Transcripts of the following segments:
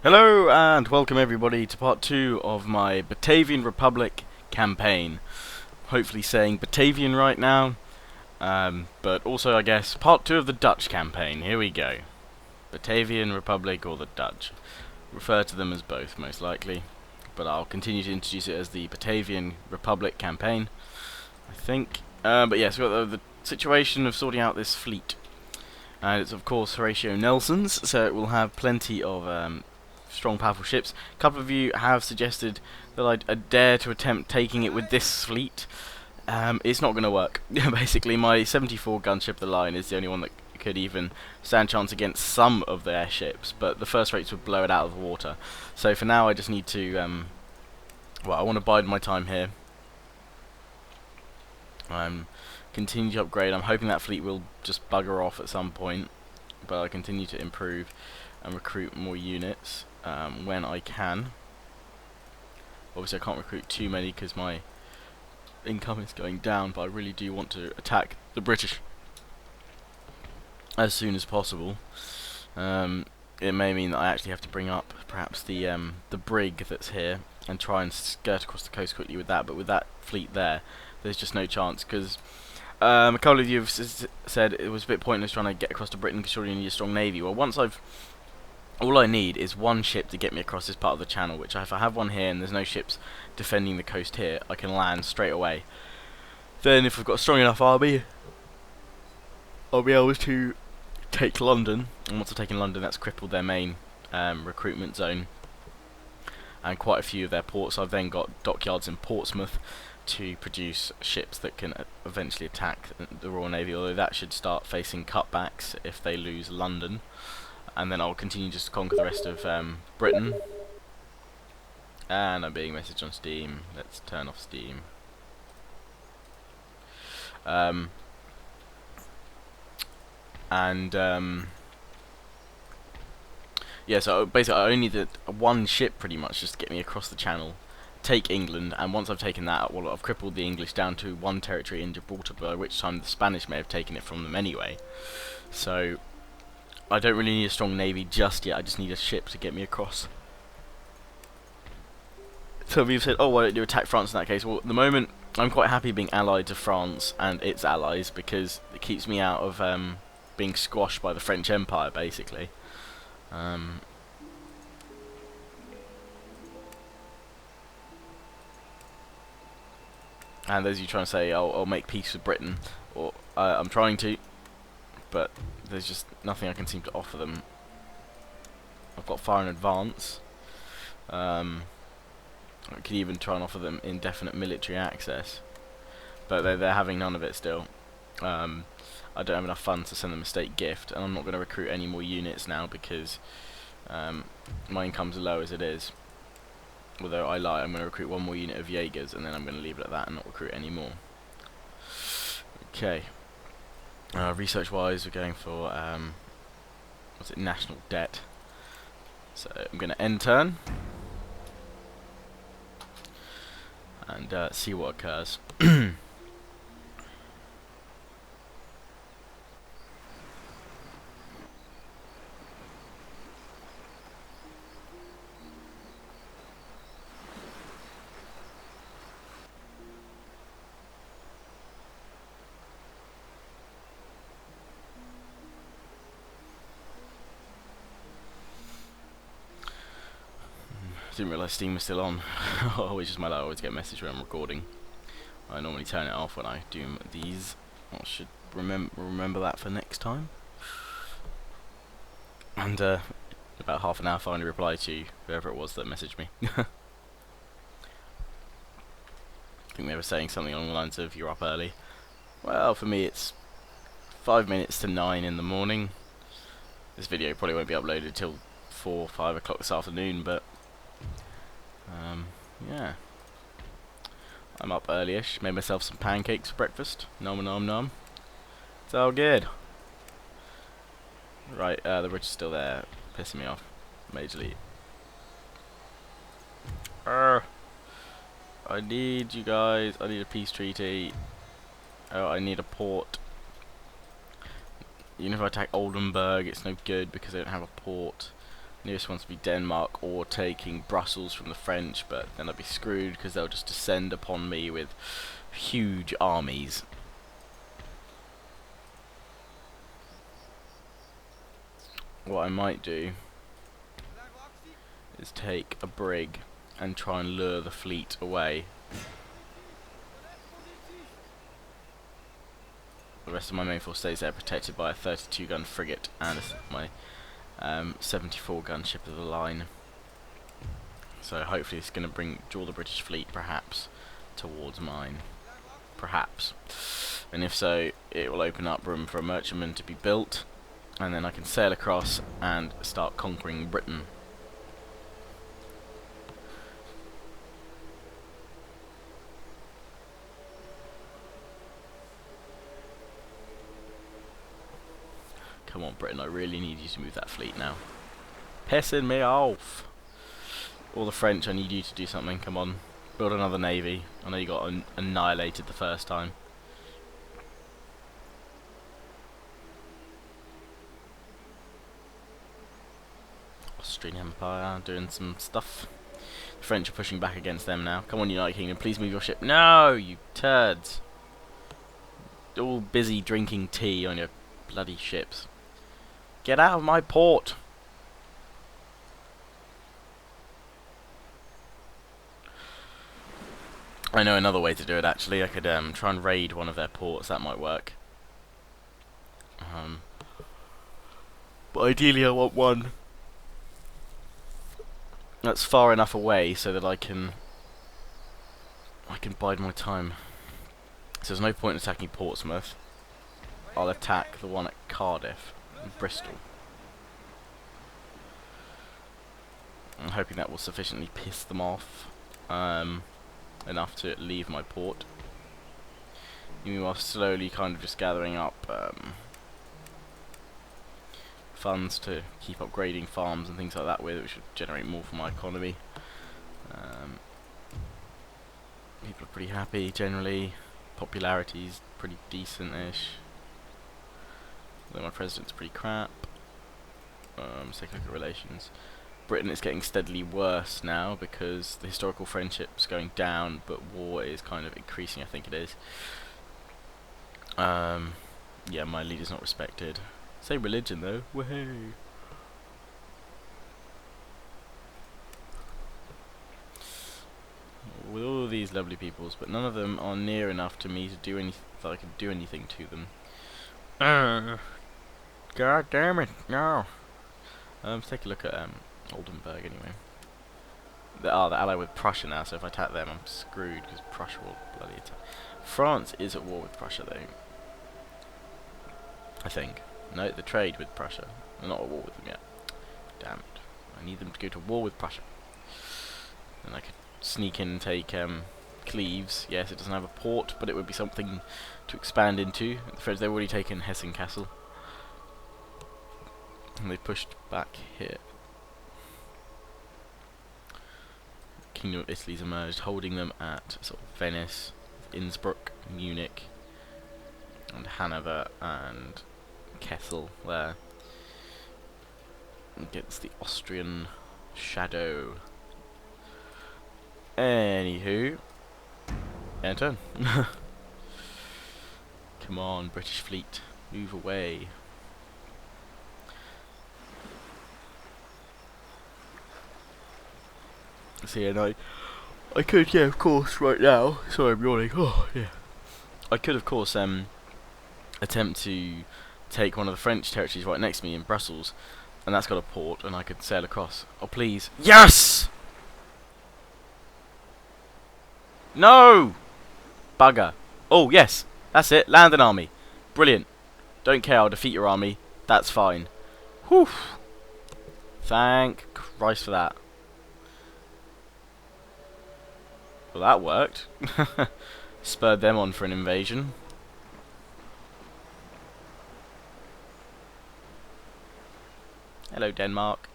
Hello and welcome everybody to part 2 of my Batavian Republic campaign. Hopefully saying Batavian right now, but also I guess part 2 of the Dutch campaign. Here we go. Batavian Republic or the Dutch. Refer to them as both most likely, but I'll continue to introduce it as the Batavian Republic campaign, I think. But yes, we've got the situation of sorting out this fleet. And it's of course Horatio Nelson's, so it will have plenty of strong, powerful ships. A couple of you have suggested that I dare to attempt taking it with this fleet. It's not going to work. Basically, my 74 gunship, the Lion, is the only one that could even stand chance against some of their ships, but the first rates would blow it out of the water. So for now, I just need to, well, I want to bide my time here. Continue to upgrade. I'm hoping that fleet will just bugger off at some point, but I continue to improve and recruit more units when I can. Obviously I can't recruit too many because my income is going down, but I really do want to attack the British as soon as possible. It may mean that I actually have to bring up perhaps the brig that's here and try and skirt across the coast quickly with that, but with that fleet there's just no chance, because a couple of you have said it was a bit pointless trying to get across to Britain because surely you need a strong navy. Well, all I need is one ship to get me across this part of the channel, which if I have one here and there's no ships defending the coast here, I can land straight away. Then if we've got a strong enough army, I'll be able to take London, and once I've taken London, that's crippled their main recruitment zone and quite a few of their ports. I've then got dockyards in Portsmouth to produce ships that can eventually attack the Royal Navy, although that should start facing cutbacks if they lose London. And then I'll continue just to conquer the rest of Britain. And I'm being messaged on Steam. Let's turn off Steam. Yeah, so basically I only need one ship pretty much just to get me across the channel, take England, and once I've taken that, well, I've crippled the English down to one territory in Gibraltar, by which time the Spanish may have taken it from them anyway. So I don't really need a strong navy just yet, I just need a ship to get me across. So you've said, oh, why don't you attack France in that case? Well, at the moment, I'm quite happy being allied to France and its allies, because it keeps me out of being squashed by the French Empire, basically. And those of you trying to say, I'll make peace with Britain, or I'm trying to, but there's just nothing I can seem to offer them. I've got far in advance. I could even try and offer them indefinite military access, but they're having none of it still. I don't have enough funds to send them a state gift, and I'm not going to recruit any more units now because my income's low as it is. Although I lie, I'm going to recruit one more unit of Jaegers, and then I'm going to leave it at that and not recruit any more. Okay. Research-wise, we're going for what's it? National debt. So I'm going to end turn and see what occurs. Didn't realise Steam was still on. Which is my luck, I always get a message when I'm recording. I normally turn it off when I do these. I should remember that for next time. And about half an hour finally reply to whoever it was that messaged me. I think they were saying something along the lines of, you're up early. Well, for me it's 5 minutes to 9 in the morning. This video probably won't be uploaded till 4 or 5 o'clock this afternoon, but yeah, I'm up early-ish. Made myself some pancakes for breakfast. Nom nom nom. It's all good. Right, the British are still there, pissing me off majorly. I need you guys. I need a peace treaty. Oh, I need a port. Even if I attack Oldenburg, it's no good because they don't have a port. Nearest ones to be Denmark or taking Brussels from the French, but then I'd be screwed because they'll just descend upon me with huge armies. What I might do is take a brig and try and lure the fleet away. The rest of my main force stays there, protected by a 32-gun frigate and my 74-gun ship of the line. So hopefully it's going to draw the British fleet, perhaps, towards mine. Perhaps. And if so, it will open up room for a merchantman to be built, and then I can sail across and start conquering Britain. Come on, Britain, I really need you to move that fleet now. Pissing me off! All the French, I need you to do something, come on. Build another navy. I know you got annihilated the first time. Austrian Empire, doing some stuff. The French are pushing back against them now. Come on, United Kingdom, please move your ship. No, you turds! All busy drinking tea on your bloody ships. Get out of my port! I know another way to do it actually. I could try and raid one of their ports, that might work. But ideally I want one that's far enough away so that I can bide my time. So there's no point in attacking Portsmouth. I'll attack the one at Cardiff and Bristol. I'm hoping that will sufficiently piss them off enough to leave my port. Meanwhile, slowly kind of just gathering up funds to keep upgrading farms and things like that with, which would generate more for my economy. People are pretty happy generally. Popularity's pretty decent-ish. Though my president's pretty crap. Let's take a look at relations. Britain is getting steadily worse now because the historical friendship's going down, but war is kind of increasing, I think it is. Yeah, my leader's not respected. Same religion though, woohoo! With all of these lovely peoples, but none of them are near enough to me to do anything that I can do anything to them. God damn it, no! Let's take a look at Oldenburg anyway. They're allied with Prussia now, so if I attack them I'm screwed because Prussia will bloody attack. France is at war with Prussia though. I think. No, the trade with Prussia. They're not at war with them yet. Damn it. I need them to go to war with Prussia. Then I could sneak in and take Cleves. Yes, it doesn't have a port, but it would be something to expand into. The French, they've already taken Hessen Castle. And they pushed back here. Kingdom of Italy's emerged, holding them at sort of Venice, Innsbruck, Munich, and Hanover, and Kessel there. Against the Austrian shadow. Anywho, end turn. Come on, British fleet, move away. See, and I could, yeah, of course, right now. Sorry, I'm yawning. Oh, yeah. I could, of course, attempt to take one of the French territories right next to me in Brussels, and that's got a port, and I could sail across. Oh, please. Yes! No! Bugger. Oh, yes. That's it. Land an army. Brilliant. Don't care. I'll defeat your army. That's fine. Whew. Thank Christ for that. Well, that worked. Spurred them on for an invasion. Hello, Denmark.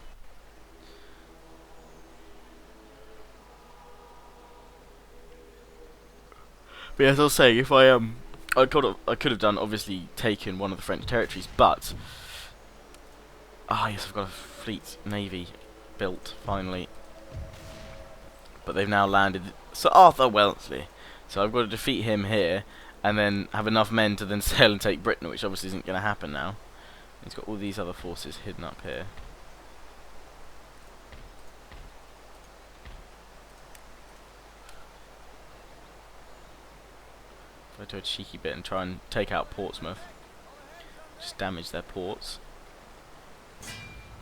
But as I was saying, if I could have done obviously taken one of the French territories, but yes, I've got a fleet navy built finally. But they've now landed Sir Arthur Wellesley. So I've got to defeat him here, and then have enough men to then sail and take Britain, which obviously isn't going to happen now. He's got all these other forces hidden up here. Go to a cheeky bit and try and take out Portsmouth. Just damage their ports.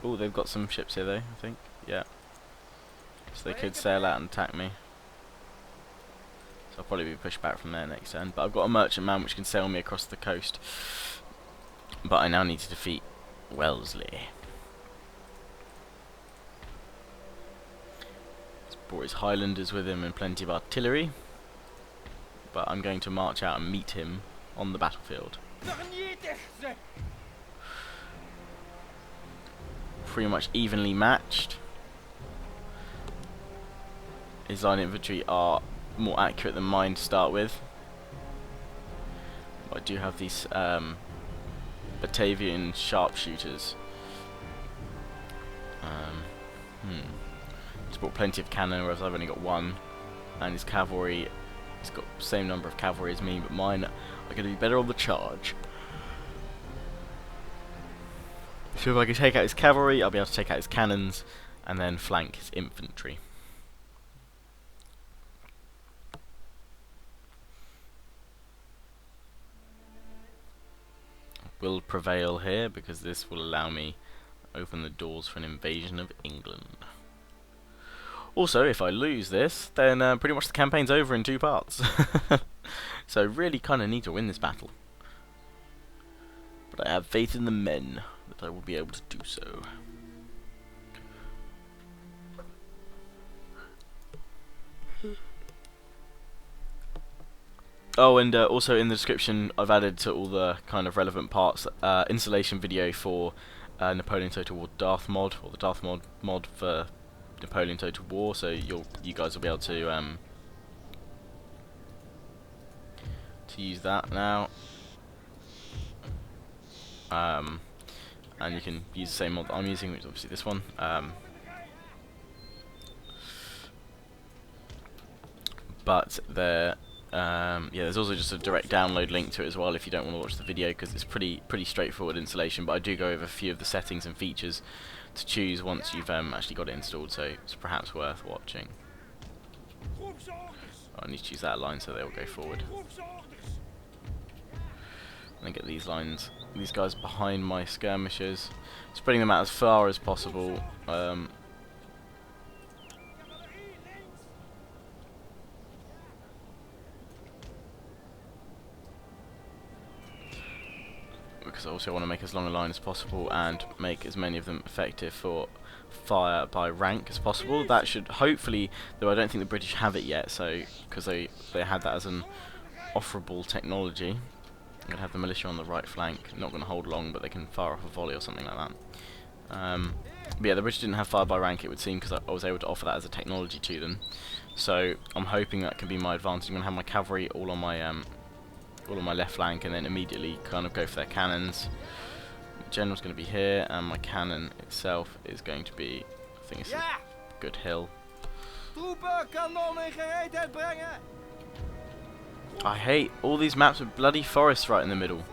Oh, they've got some ships here though, I think. Yeah. So they could sail out and attack me. So I'll probably be pushed back from there next turn. But I've got a merchantman which can sail me across the coast. But I now need to defeat Wellesley. He's brought his Highlanders with him and plenty of artillery. But I'm going to march out and meet him on the battlefield. Pretty much evenly matched. His line infantry are more accurate than mine to start with. But I do have these Batavian sharpshooters. He's brought plenty of cannon, whereas I've only got one. And his cavalry, he's got the same number of cavalry as me, but mine are going to be better on the charge. So if I can take out his cavalry, I'll be able to take out his cannons, and then flank his infantry. Will prevail here because this will allow me open the doors for an invasion of England. Also, if I lose this, then pretty much the campaign's over in 2 parts. So really kind of need to win this battle. But I have faith in the men that I will be able to do so. Oh, and also in the description I've added to all the kind of relevant parts installation video for Napoleon Total War Darthmod, or the Darthmod mod for Napoleon Total War, so you guys will be able to use that now. And you can use the same mod that I'm using, which is obviously this one. But there. Yeah, there's also just a direct download link to it as well if you don't want to watch the video, because it's pretty straightforward installation, but I do go over a few of the settings and features to choose once you've actually got it installed, so it's perhaps worth watching. Oh, I need to choose that line so they will go forward. And then get these lines, these guys behind my skirmishers, spreading them out as far as possible. Because I also want to make as long a line as possible and make as many of them effective for fire by rank as possible. That should hopefully, though I don't think the British have it yet, so because they had that as an offerable technology. I'm going to have the militia on the right flank, not going to hold long, but they can fire off a volley or something like that. But yeah, the British didn't have fire by rank, it would seem, because I was able to offer that as a technology to them. So I'm hoping that can be my advantage. I'm going to have my cavalry all on my left flank, and then immediately kind of go for their cannons. The general's going to be here, and my cannon itself is going to be, I think it's a good hill. I hate all these maps with bloody forests right in the middle.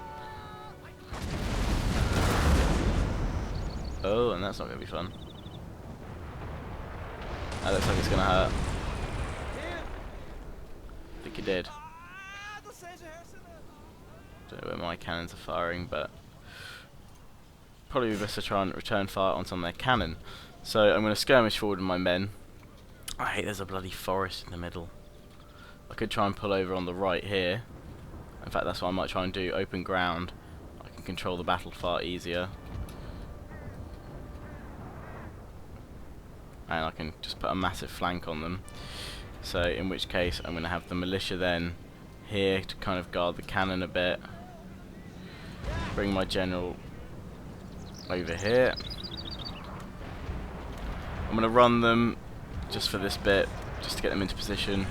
Oh, and that's not going to be fun. That looks like it's going to hurt. I think it did. Don't know where my cannons are firing, but probably best to try and return fire on some of their cannon. So I'm going to skirmish forward with my men. I hate there's a bloody forest in the middle. I could try and pull over on the right here. In fact, that's what I might try and do. Open ground. I can control the battle far easier. And I can just put a massive flank on them. So in which case I'm going to have the militia then here to kind of guard the cannon a bit. Bring my general over here. I'm going to run them just for this bit, just to get them into position.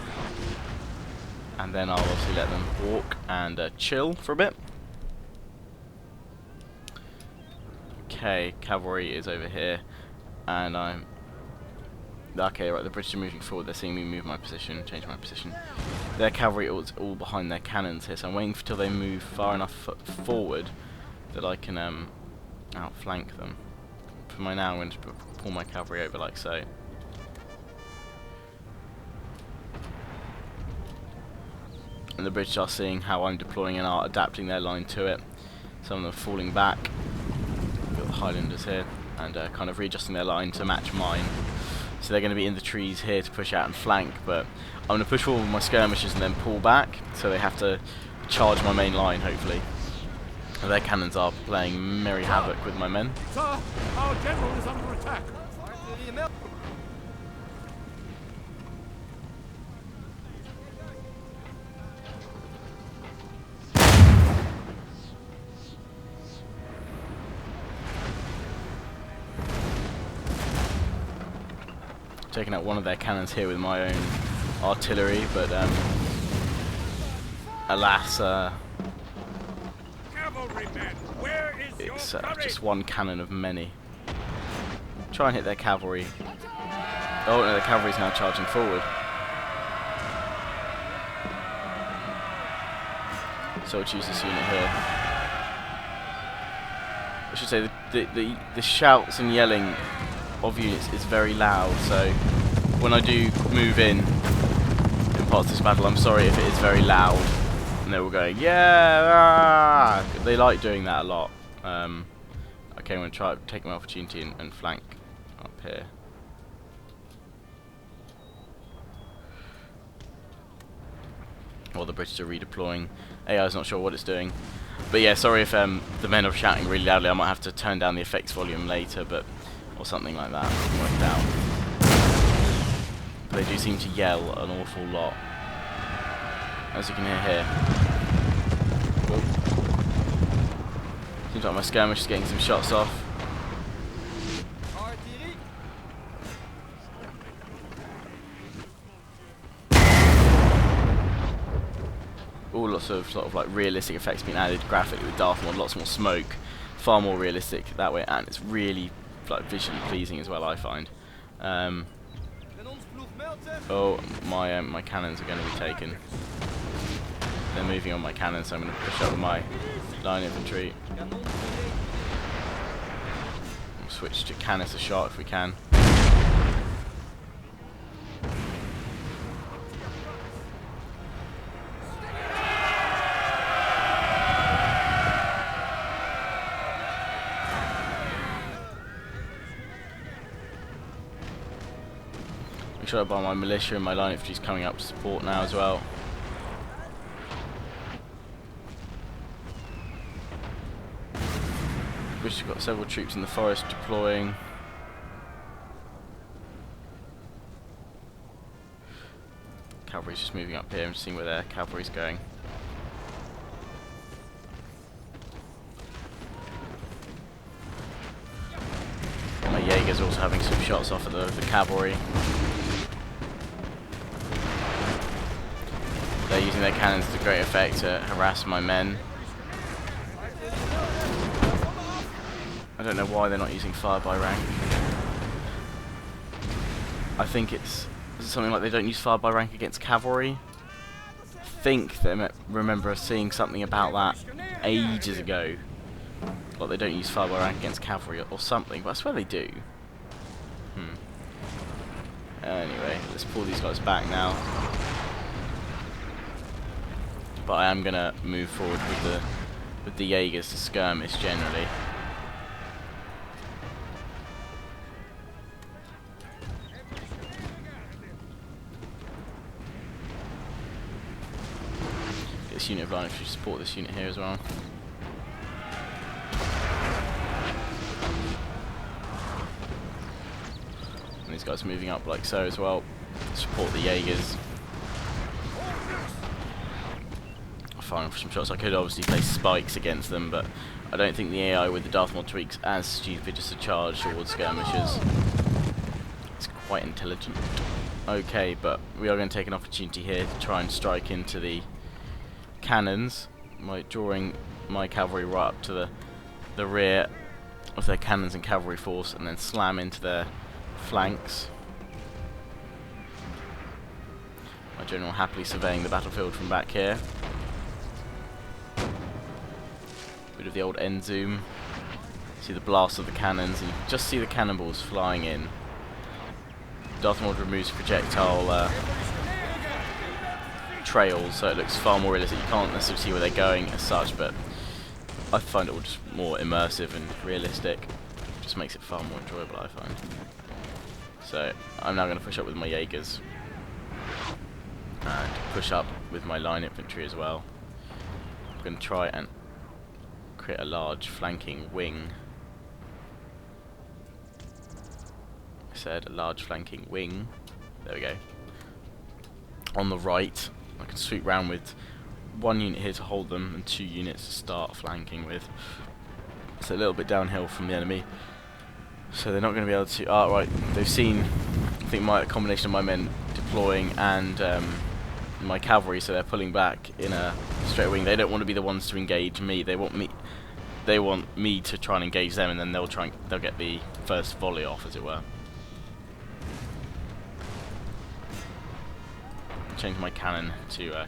And then I'll obviously let them walk and chill for a bit. Okay, cavalry is over here. and I'm... Okay, right, the British are moving forward. They're seeing me move my position, change my position. Their cavalry is all behind their cannons here, so I'm waiting until they move far enough forward that I can outflank them. For my now, I'm going to pull my cavalry over like so. And the British are seeing how I'm deploying and are adapting their line to it. Some of them are falling back. We've got the Highlanders here, and kind of readjusting their line to match mine. So they're going to be in the trees here to push out and flank, but I'm going to push forward with my skirmishers and then pull back, so they have to charge my main line, hopefully. And their cannons are playing merry havoc with my men. Sir, our general is under attack. Taking out one of their cannons here with my own artillery, but alas, it's just one cannon of many. Try and hit their cavalry. Oh no, the cavalry's now charging forward. So I'll choose this unit here. I should say the shouts and yelling of units is very loud, so when I do move in parts of this battle, I'm sorry if it is very loud and they're all going yeah, they like doing that a lot. Okay, I'm going to try to take my opportunity and flank up here. While the British are redeploying. AI's not sure what it's doing. But yeah, sorry if the men are shouting really loudly. I might have to turn down the effects volume later, but or something like that. Work it out. But they do seem to yell an awful lot, as you can hear here. Whoa. Seems like my skirmish is getting some shots off. All lots of sort of like realistic effects being added graphically with Darthmod, lots more smoke, far more realistic that way, and it's really like visually pleasing as well, I find. Oh, my cannons are going to be taken. They're moving on my cannons, so I'm going to push up with my line infantry. We'll switch to canister shot if we can. Shot by my militia, and my line infantry is coming up to support now as well. British have got several troops in the forest deploying. Cavalry's just moving up here and seeing where their cavalry's going. My Jaeger's also having some shots off at the cavalry. They're using their cannons to great effect to harass my men. I don't know why they're not using fire by rank. I think it's something like they don't use fire by rank against cavalry. I think they remember seeing something about that ages ago. Like they don't use fire by rank against cavalry or something, but I swear they do. Anyway, let's pull these guys back now. But I am gonna move forward with the Jaegers to skirmish generally. Get this unit of line infantry to support this unit here as well. And these guys are moving up like so as well. Support the Jaegers. Firing for some shots. I could obviously place spikes against them, but I don't think the AI with the Darthmod tweaks as stupid just to charge towards skirmishers. It's quite intelligent. Okay, but we are going to take an opportunity here to try and strike into the cannons by drawing my cavalry right up to the rear of their cannons and cavalry force and then slam into their flanks. My general happily surveying the battlefield from back here. Bit of the old end zoom. See the blast of the cannons, and you can just see the cannonballs flying in. Darthmod removes projectile trails, so it looks far more realistic. You can't necessarily see where they're going as such, but I find it all just more immersive and realistic. Just makes it far more enjoyable, I find. So I'm now going to push up with my Jaegers and push up with my line infantry as well. I'm going to try and create a large flanking wing. I said a large flanking wing. There we go. On the right, I can sweep round with 1 unit here to hold them and 2 units to start flanking with. It's a little bit downhill from the enemy, so they're not going to be able to. Ah, right. They've seen, I think, a combination of my men deploying and my cavalry, so they're pulling back in a straight wing. They don't want to be the ones to engage me. They want me to try and engage them, and then they'll get the first volley off, as it were. Change my cannon to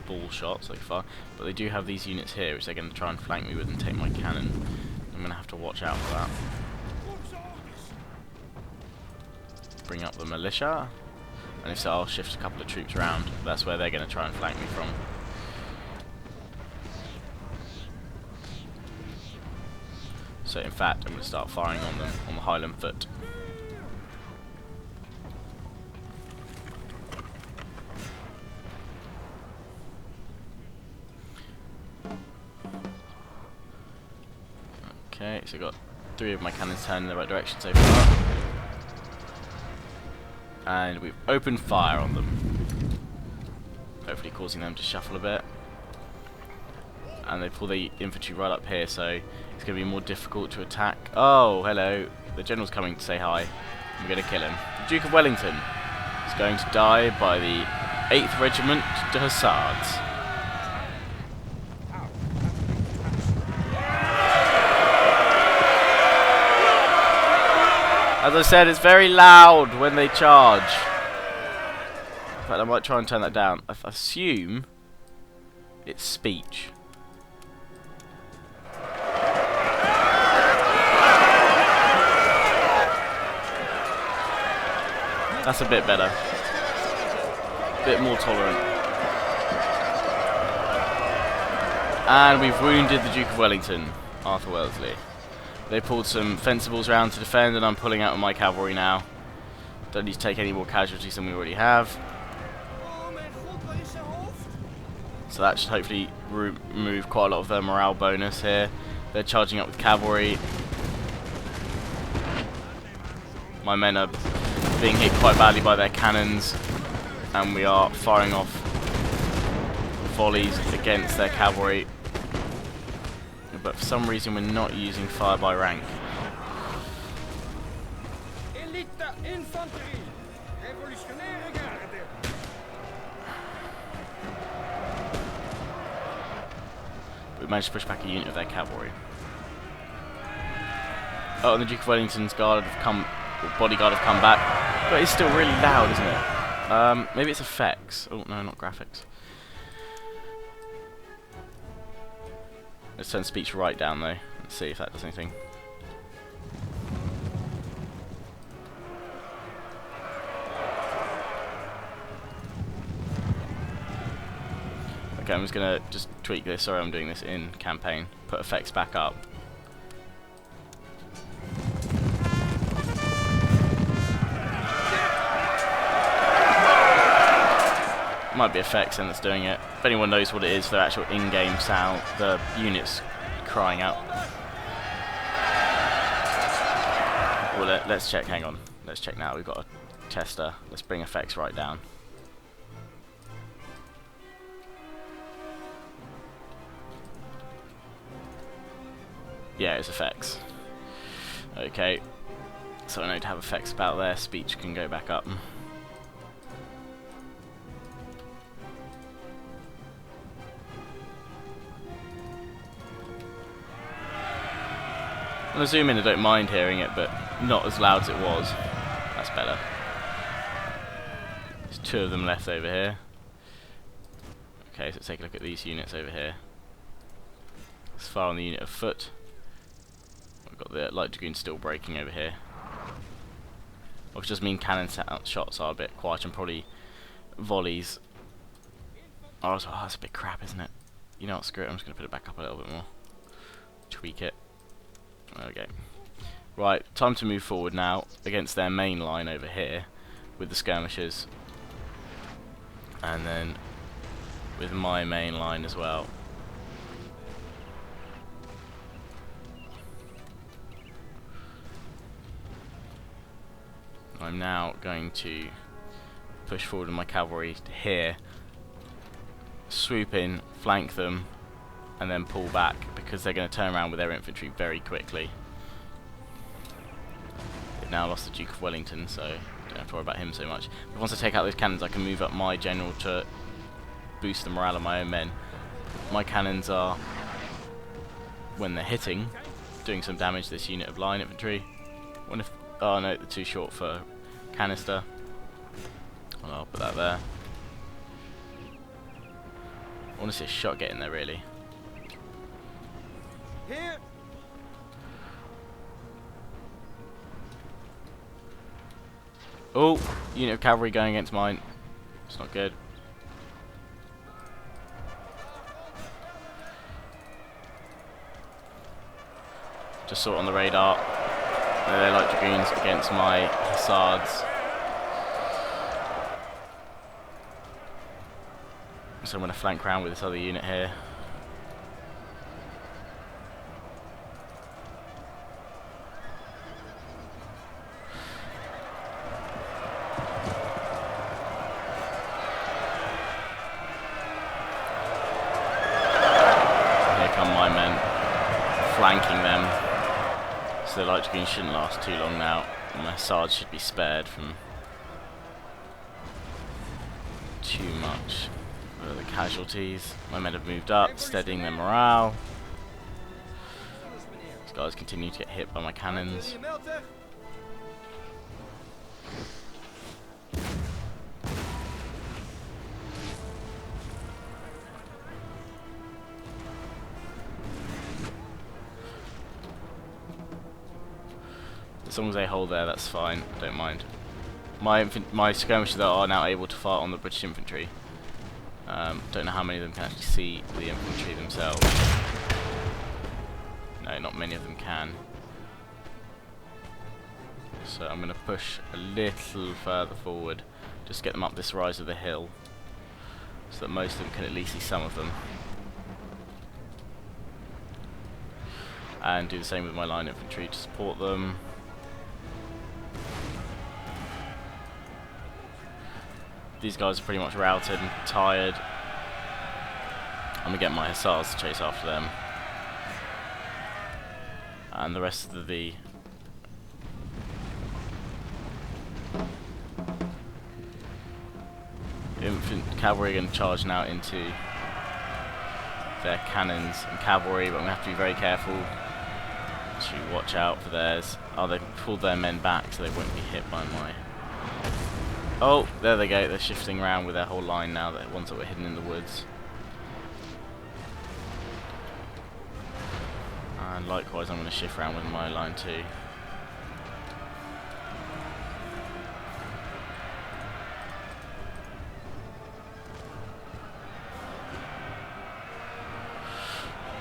ball shot so far, but they do have these units here which they're going to try and flank me with and take my cannon. I'm going to have to watch out for that. Bring up the militia, and if so I'll shift a couple of troops around. That's where they're going to try and flank me from. So in fact I'm going to start firing on them on the Highland foot. Okay, so I've got 3 of my cannons turned in the right direction so far. And we've opened fire on them. Hopefully causing them to shuffle a bit. And they pull the infantry right up here, so it's going to be more difficult to attack. Oh, hello. The general's coming to say hi. I'm going to kill him. The Duke of Wellington is going to die by the 8th Regiment de Hussards. As I said, it's very loud when they charge. In fact, I might try and turn that down. I assume it's speech. That's a bit better. A bit more tolerant. And we've wounded the Duke of Wellington, Arthur Wellesley. They pulled some fencibles round to defend, and I'm pulling out with my cavalry now. Don't need to take any more casualties than we already have. So that should hopefully remove quite a lot of their morale bonus here. They're charging up with cavalry. My men are being hit quite badly by their cannons, and we are firing off volleys against their cavalry. But for some reason we're not using fire by rank. We managed to push back a unit of their cavalry. Oh, and the Duke of Wellington's guard have come, or bodyguard have come back. But it's still really loud, isn't it? Maybe it's effects. Oh no, not graphics. Let's turn speech right down though. Let's see if that does anything. Okay, I'm just gonna tweak this. Sorry, I'm doing this in campaign. Put effects back up. Might be effects and that's doing it. If anyone knows what it is, their actual in-game sound, the units crying out. Well, let's check. Hang on. Let's check now. We've got a tester. Let's bring effects right down. Yeah, it's effects. Okay. So I need to have effects about there. Speech can go back up. When I zoom in, I don't mind hearing it, but not as loud as it was. That's better. There's 2 of them left over here. Okay, so let's take a look at these units over here. Let's fire on the unit of foot. We've got the light dragoons still breaking over here. Which does mean cannon shots are a bit quiet and probably volleys. Oh, that's a bit crap, isn't it? You know what, screw it, I'm just going to put it back up a little bit more. Tweak it. There we go. Right, time to move forward now against their main line over here with the skirmishers. And then with my main line as well. I'm now going to push forward with my cavalry to here, swoop in, flank them, and then pull back because they're going to turn around with their infantry very quickly. They've now lost the Duke of Wellington, so don't have to worry about him so much. But once I take out those cannons, I can move up my general to boost the morale of my own men. My cannons are, when they're hitting, doing some damage to this unit of line infantry. Oh no, they're too short for canister. Well, I'll put that there. I want to see a shot get in there, really. Here. Oh, unit of cavalry going against mine. It's not good. Just saw it on the radar. They're light dragoons against my hussards. So I'm going to flank round with this other unit here. Here come my men, flanking them. So the light dragoons shouldn't last too long now. And my hussards should be spared from too much of the casualties. My men have moved up, steadying their morale. These guys continue to get hit by my cannons. As long as they hold there, that's fine. I don't mind. My skirmishers are now able to fire on the British infantry. Don't know how many of them can actually see the infantry themselves. No, not many of them can. So I'm going to push a little further forward, just get them up this rise of the hill, so that most of them can at least see some of them. And do the same with my line infantry to support them. These guys are pretty much routed and tired. I'm going to get my hussars to chase after them. And the rest of the cavalry are going to charge now into their cannons and cavalry, but I'm going to have to be very careful to watch out for theirs. Oh, they've pulled their men back so they won't be hit by my... Oh, there they go, they're shifting around with their whole line now, the ones that were hidden in the woods. And likewise I'm going to shift around with my line too.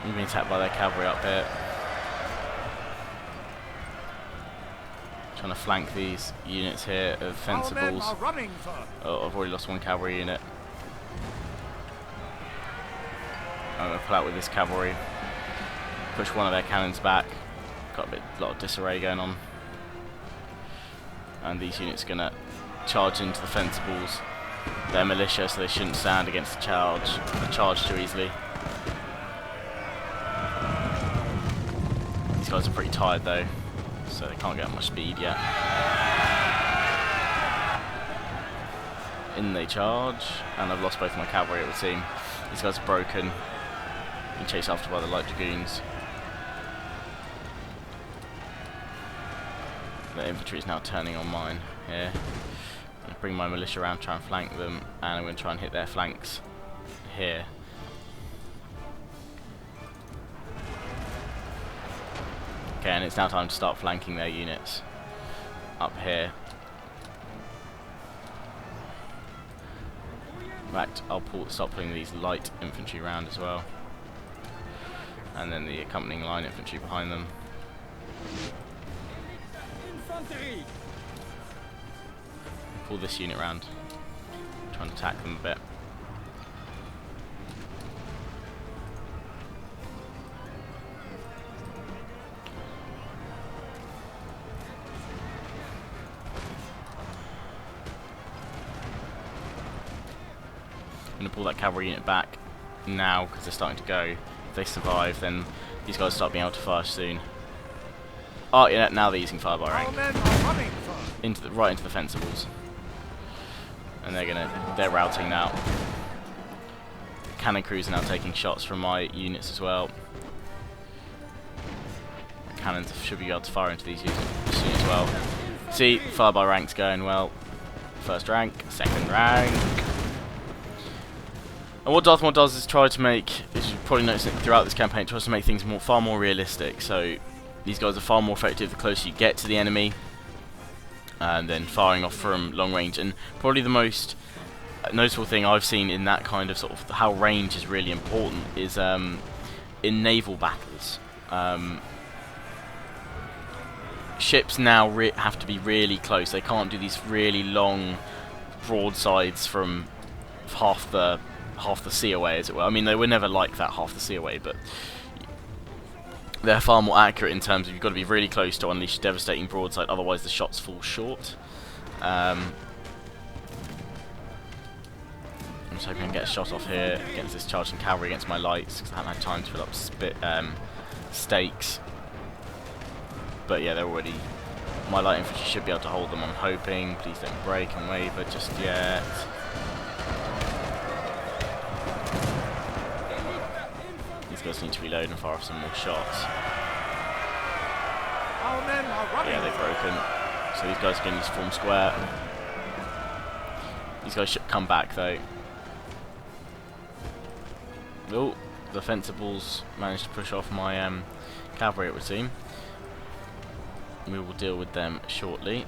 We've been attacked by their cavalry up here. Trying to flank these units here of fencibles. Oh, I've already lost one cavalry unit. I'm going to pull out with this cavalry. Push one of their cannons back. Got a lot of disarray going on. And these units are going to charge into the fencibles. They're militia, so they shouldn't stand against the charge too easily. These guys are pretty tired though, so they can't get much speed yet. In they charge, and I've lost both my cavalry, it would seem. These guys are broken. Being chased after by the light dragoons. The infantry is now turning on mine here. I'm going to bring my militia around, try and flank them, and I'm going to try and hit their flanks here. Okay, and it's now time to start flanking their units up here. In fact, I'll start putting these light infantry around as well, and then the accompanying line infantry behind them. Pull this unit round, try and attack them a bit. I'm going to pull that cavalry unit back now because they're starting to go. If they survive, then these guys start being able to fire soon. Oh yeah, now they're using fire by rank right into the fencibles, and they're routing now. Cannon crews are now taking shots from my units as well. Cannons should be able to fire into these units soon as well. See, fire by rank's going well. First rank, second rank. And what Darthmod does is try to make, as you've probably noticed throughout this campaign, tries to make things far more realistic. So these guys are far more effective the closer you get to the enemy, and then firing off from long range. And probably the most notable thing I've seen in that kind of how range is really important is in naval battles. Ships now have to be really close. They can't do these really long broadsides from half the sea away, as it were. I mean, they were never like that half the sea away, but they're far more accurate in terms of you've got to be really close to unleash a devastating broadside, otherwise the shots fall short. I'm just hoping I can get a shot off here against this charging cavalry against my lights, because I haven't had time to fill up stakes. But yeah, they're already... My light infantry should be able to hold them, I'm hoping. Please don't break and waver just yet. These guys need to reload and fire off some more shots. Yeah, they've broken. So these guys are going to just form square. These guys should come back though. Oh, the fencibles managed to push off my cavalry, it would seem. We will deal with them shortly.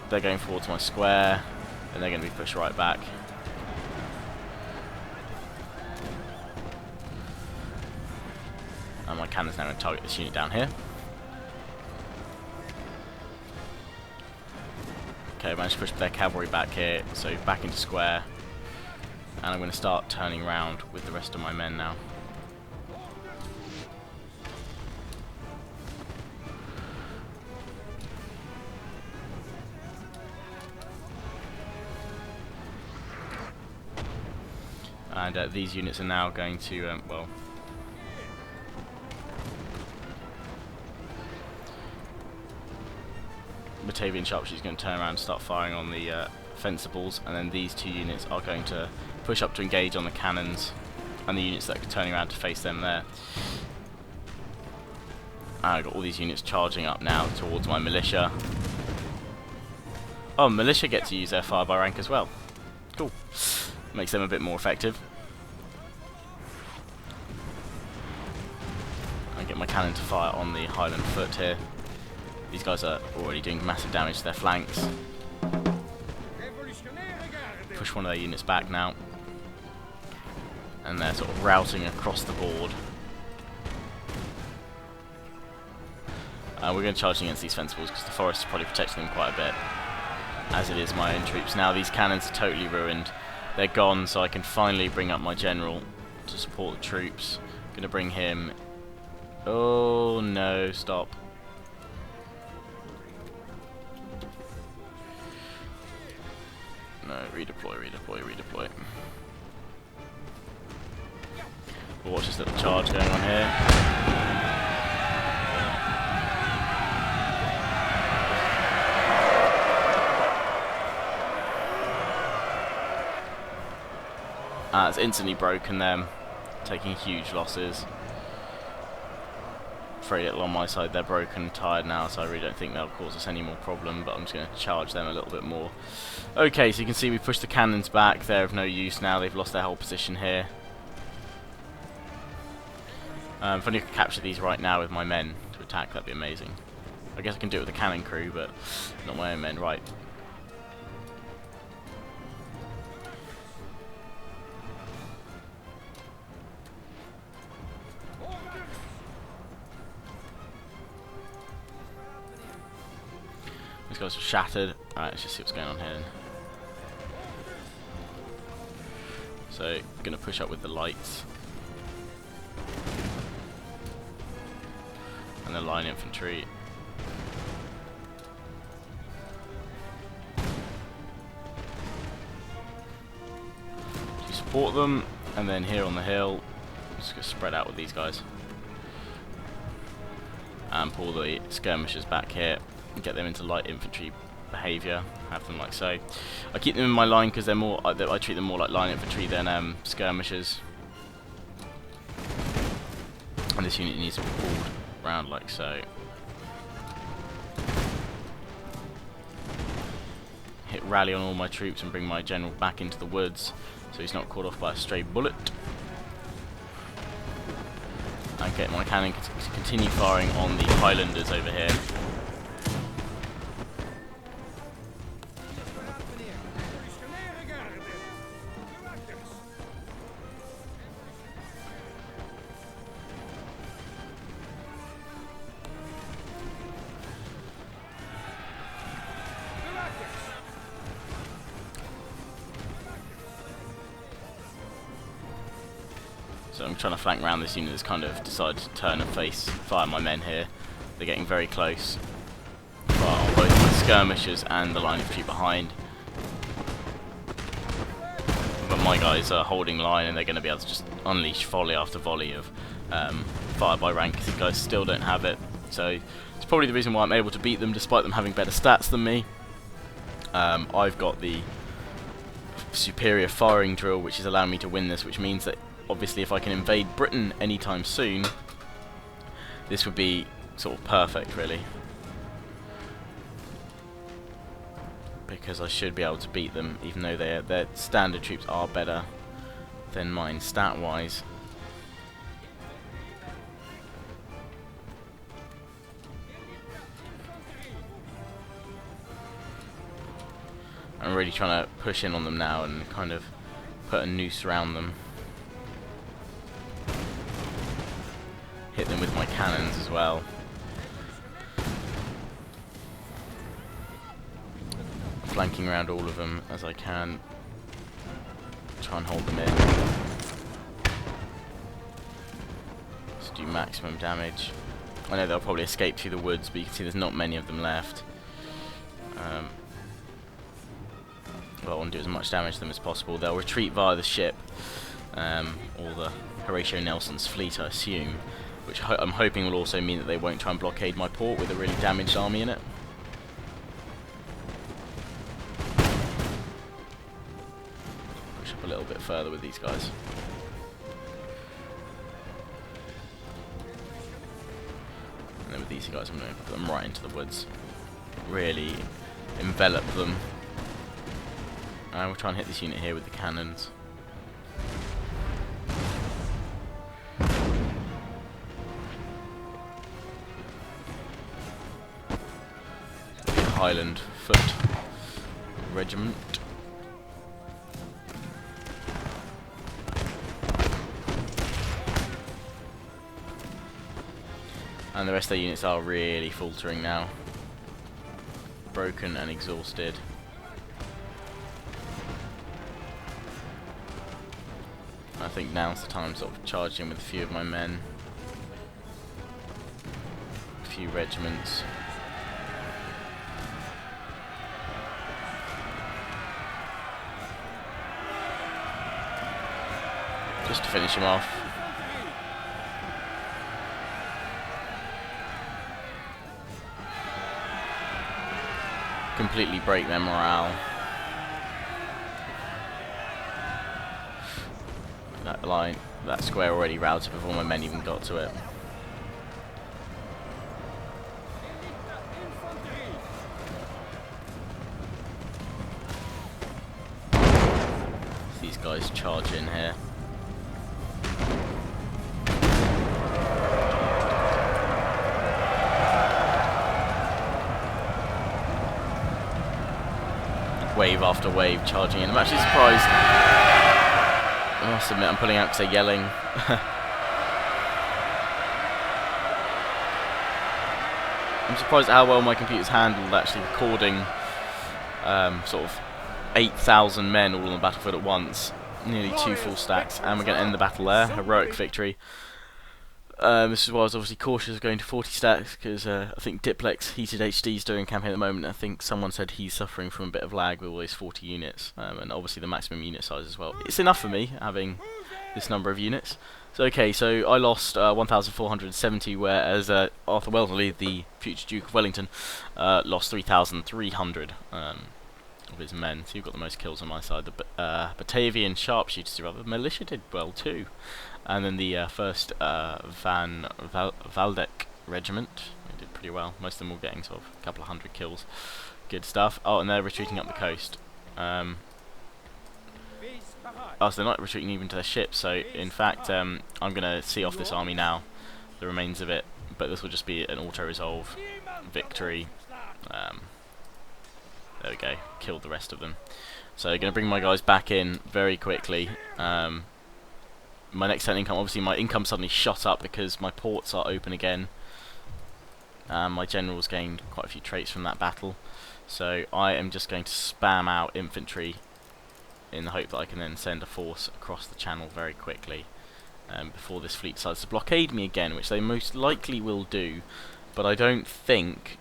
They're going forward to my square, and they're going to be pushed right back. And my cannon's now going to target this unit down here. Okay, I managed to push their cavalry back here, so back into square. And I'm going to start turning around with the rest of my men now. And these units are now going to, well... Batavian Sharpshooter is going to turn around and start firing on the fencibles, and then these two units are going to push up to engage on the cannons and the units that are turning around to face them there. And I've got all these units charging up now towards my militia. Oh, militia get to use their fire by rank as well. Cool. Makes them a bit more effective. I get my cannon to fire on the Highland foot here. These guys are already doing massive damage to their flanks. Push one of their units back now. And they're sort of routing across the board. We're going to charge against these fencibles because the forest is probably protecting them quite a bit, as it is my own troops. Now these cannons are totally ruined. They're gone, so I can finally bring up my general to support the troops. I'm going to bring him... Oh no, stop. No, redeploy, redeploy, redeploy. We'll watch this little charge going on here. It's instantly broken them, taking huge losses. very little on my side. They're broken and tired now, so I really don't think they'll cause us any more problem, but I'm just going to charge them a little bit more. Okay, so you can see we pushed the cannons back. They're of no use now. They've lost their whole position here. If only I could capture these right now with my men to attack, that'd be amazing. I guess I can do it with the cannon crew, but not my own men. Right. These guys are shattered. Alright, let's just see what's going on here. So, I'm going to push up with the lights. And the line infantry. You support them, and then here on the hill, just going to spread out with these guys. And pull the skirmishers back here. Get them into light infantry behaviour, have them like so. I keep them in my line because they're more. I treat them more like line infantry than skirmishers. And this unit needs to be pulled round like so. Hit rally on all my troops and bring my general back into the woods, so he's not caught off by a stray bullet. And get my cannon to continue firing on the Highlanders over here. So I'm trying to flank around this unit that's kind of decided to turn and fire my men here. They're getting very close. Fire on both my skirmishers and the line of infantry behind. But my guys are holding line and they're going to be able to just unleash volley after volley of fire by rank because these guys still don't have it. So it's probably the reason why I'm able to beat them despite them having better stats than me. I've got the superior firing drill which is allowing me to win this, which means that obviously if I can invade Britain anytime soon, this would be sort of perfect really. Because I should be able to beat them, even though their standard troops are better than mine stat-wise. I'm really trying to push in on them now and kind of put a noose around them. Hit them with my cannons as well. Flanking around all of them as I can. Try and hold them in. Just do maximum damage. I know they'll probably escape through the woods, but you can see there's not many of them left. Well, I want to do as much damage to them as possible. They'll retreat via the ship, or the Horatio Nelson's fleet, I assume, which I'm hoping will also mean that they won't try and blockade my port with a really damaged army in it. Push up a little bit further with these guys. And then with these guys I'm going to put them right into the woods. Really envelop them. And we'll try and hit this unit here with the cannons. Highland Foot Regiment. And the rest of their units are really faltering now. Broken and exhausted. I think now's the time to sort of charge in with a few of my men. A few regiments. Just to finish him off. Completely break their morale. That line, that square already routed before my men even got to it. guys charge in here. Wave after wave charging in. I'm actually surprised. I must admit, I'm pulling out because they're yelling. I'm surprised at how well my computer's handled actually recording sort of 8,000 men all on the battlefield at once. Nearly 2 full stacks. And we're going to end the battle there. Heroic victory. This is why I was obviously cautious of going to 40 stacks, because I think Diplex Heated HD is doing a campaign at the moment. I think someone said he's suffering from a bit of lag with all those 40 units, and obviously the maximum unit size as well. It's enough for me, having this number of units. So okay, so I lost 1,470, whereas Arthur Wellesley, the future Duke of Wellington, lost 3,300 of his men. So you've got the most kills on my side. The Batavian sharpshooters, rather, the militia did well too. And then the 1st Van Waldeck regiment, they did pretty well. Most of them all getting sort of a couple of 100 kills. Good stuff. Oh, and they're retreating up the coast. Oh, so they're not retreating even to their ships. So, in fact, I'm going to see off this army now, the remains of it. But this will just be an auto-resolve victory. There we go. Killed the rest of them. So, going to bring my guys back in very quickly. My next turn income, obviously my income suddenly shot up because my ports are open again. My generals gained quite a few traits from that battle. So I am just going to spam out infantry in the hope that I can then send a force across the channel very quickly before this fleet decides to blockade me again, which they most likely will do. But I don't think...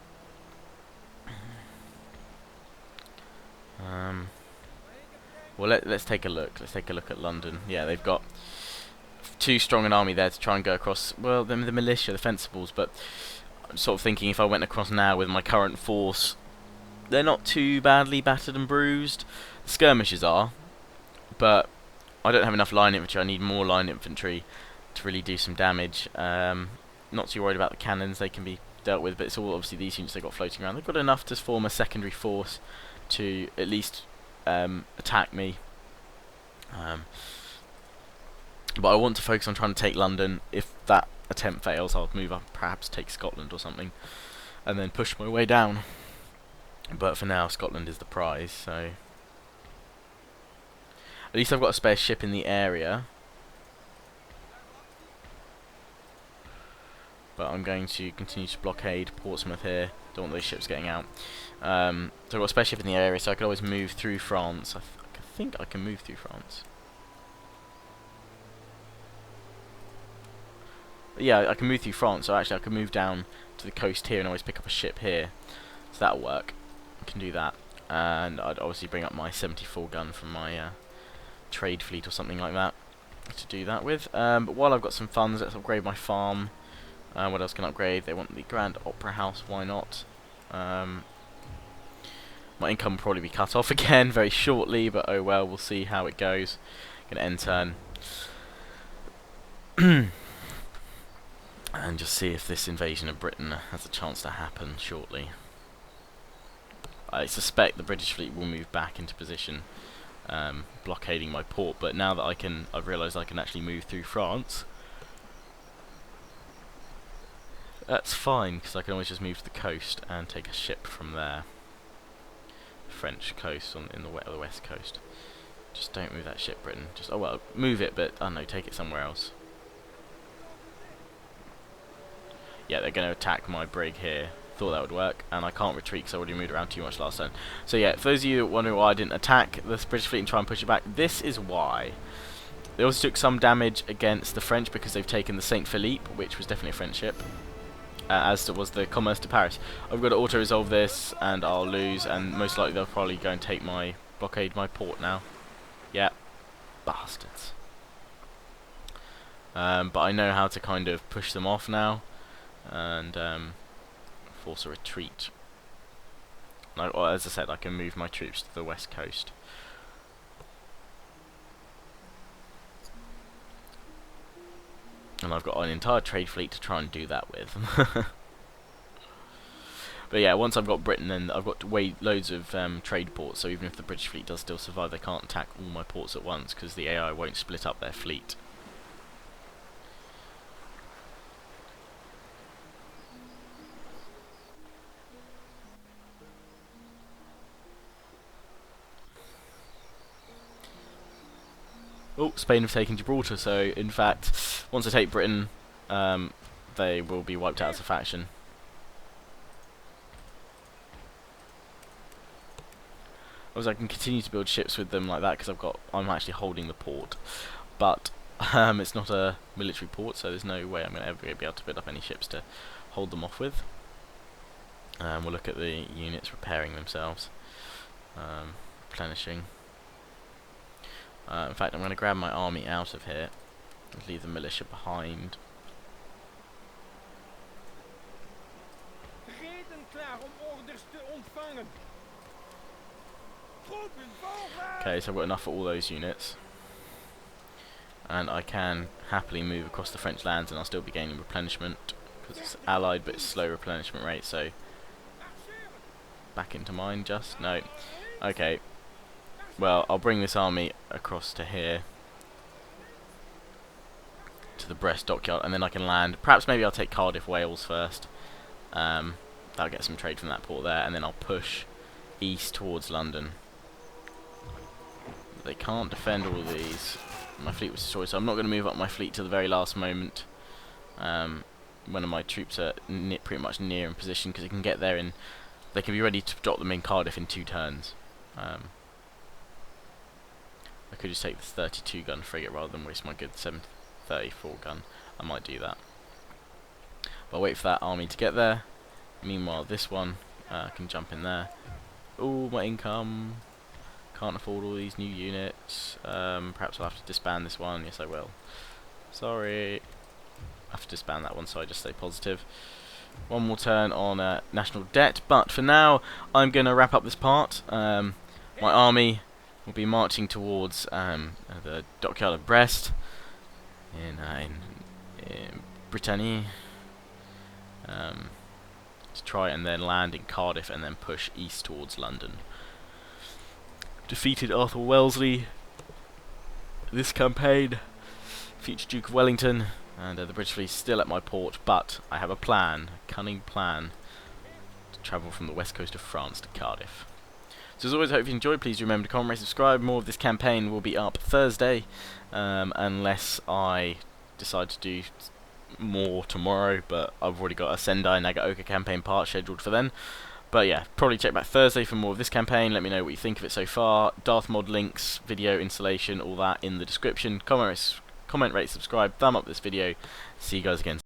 well, let's take a look. Let's take a look at London. Yeah, they've got too strong an army there to try and go across, well, the militia, the fencibles, but I'm sort of thinking if I went across now with my current force, they're not too badly battered and bruised. The skirmishers are, but I don't have enough line infantry. I need more line infantry to really do some damage. Not too worried about the cannons, they can be dealt with, but it's all obviously these units they've got floating around. They've got enough to form a secondary force to at least attack me. But I want to focus on trying to take London. If that attempt fails, I'll move up, perhaps take Scotland or something, and then push my way down. But for now, Scotland is the prize, so... At least I've got a spare ship in the area. But I'm going to continue to blockade Portsmouth here. Don't want those ships getting out. So I've got a spare ship in the area, so I could always move through France. I think I can move through France. Yeah, I can move through France, so actually I can move down to the coast here and always pick up a ship here. So that'll work. I can do that. And I'd obviously bring up my 74 gun from my trade fleet or something like that to do that with. But while I've got some funds, let's upgrade my farm. What else can I upgrade? They want the Grand Opera House, why not? My income will probably be cut off again very shortly, but oh well, we'll see how it goes. Gonna end turn. And just see if this invasion of Britain has a chance to happen shortly. I suspect the British fleet will move back into position, blockading my port. But now that I've realised I can actually move through France. That's fine, because I can always just move to the coast and take a ship from there. French coast in the west coast. Just don't move that ship, Britain. Just move it, but I don't know, take it somewhere else. Yeah, they're going to attack my brig here. Thought that would work, and I can't retreat because I already moved around too much last turn. So yeah, for those of you wondering why I didn't attack the British fleet and try and push it back, this is why. They also took some damage against the French because they've taken the Saint Philippe, which was definitely a French ship, as was the Commerce de Paris. I've got to auto-resolve this, and I'll lose, and most likely they'll probably go and blockade my port now. Yeah, bastards. But I know how to kind of push them off now. And force a retreat. Well, as I said, I can move my troops to the west coast. And I've got an entire trade fleet to try and do that with. But yeah, once I've got Britain, then I've got loads of trade ports, so even if the British fleet does still survive, they can't attack all my ports at once, because the AI won't split up their fleet. Oh, Spain have taken Gibraltar, so in fact, once I take Britain, they will be wiped out as a faction. Obviously, I can continue to build ships with them like that because I'm actually holding the port, but it's not a military port, so there's no way I'm going to ever be able to build up any ships to hold them off with. We'll look at the units repairing themselves, replenishing. In fact, I'm going to grab my army out of here and leave the militia behind. Okay, so I've got enough for all those units. And I can happily move across the French lands and I'll still be gaining replenishment because it's allied but it's slow replenishment rate, so back into mine just? No. Okay. Well, I'll bring this army across to here, to the Brest dockyard, and then I can land. Perhaps maybe I'll take Cardiff, Wales first. That'll get some trade from that port there, and then I'll push east towards London. They can't defend all of these. My fleet was destroyed, so I'm not going to move up my fleet to the very last moment. One of my troops are pretty much near in position, because they can get there in. They can be ready to drop them in Cardiff in 2 turns. I could just take this 32 gun frigate rather than waste my good 734 gun. I might do that. But I'll wait for that army to get there. Meanwhile, this one can jump in there. Oh, my income. Can't afford all these new units. Perhaps I'll have to disband this one. Yes, I will. Sorry. I have to disband that one, so I just stay positive. One more turn on national debt. But for now, I'm going to wrap up this part. My army will be marching towards the dockyard of Brest in Brittany to try and then land in Cardiff and then push east towards London. Defeated Arthur Wellesley this campaign, future Duke of Wellington, and the British fleet is still at my port, but I have a plan, a cunning plan, to travel from the west coast of France to Cardiff. So as always, I hope you enjoyed. Please remember to comment, rate, subscribe. More of this campaign will be up Thursday, unless I decide to do more tomorrow, but I've already got a Sendai Nagaoka campaign part scheduled for then. But yeah, probably check back Thursday for more of this campaign. Let me know what you think of it so far. Darthmod links, video installation, all that in the description. Comment, rate, subscribe, thumb up this video. See you guys again.